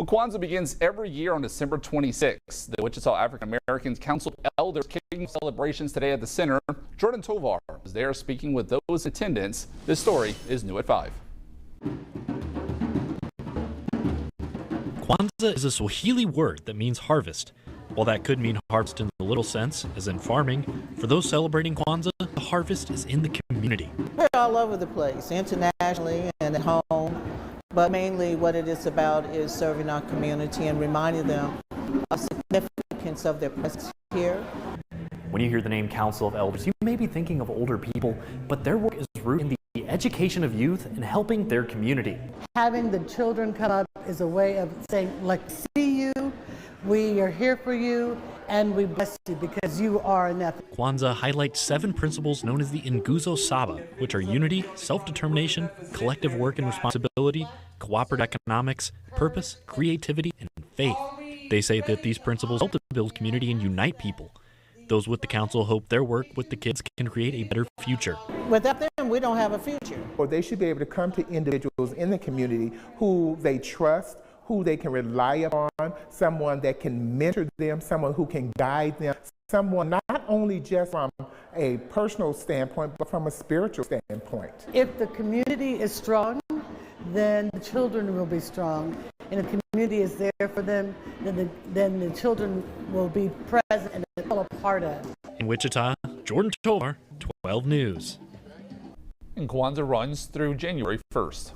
Well, Kwanzaa begins every year on December 26th. The Wichita African Americans Council of Elders kicking celebrations today at the center. Jordan Tovar is there speaking with those in attendance. This story is new at 5. Kwanzaa is a Swahili word that means harvest. While that could mean harvest in the literal sense, as in farming, for those celebrating Kwanzaa, the harvest is in the community. We're all over the place, internationally and at home, but mainly what it is about is serving our community and reminding them of the significance of their presence here. When you hear the name Council of Elders, you may be thinking of older people, but their work is rooted in the education of youth and helping their community. Having the children come up is a way of saying, like, see you, we are here for you, and we bless you because you are enough. Kwanzaa highlights 7 principles known as the Nguzo Saba, which are unity, self-determination, collective work and responsibility, cooperative economics, purpose, creativity, and faith. They say that these principles help to build community and unite people. Those with the council hope their work with the kids can create a better future. Without them, we don't have a future. Or they should be able to come to individuals in the community who they trust, who they can rely upon, someone that can mentor them, someone who can guide them, someone not only just from a personal standpoint, but from a spiritual standpoint. If the community is strong, then the children will be strong. And if the community is there for them, then the children will be present and feel a part of. In Wichita, Jordan Tovar, 12 News. And Kwanzaa runs through January 1st.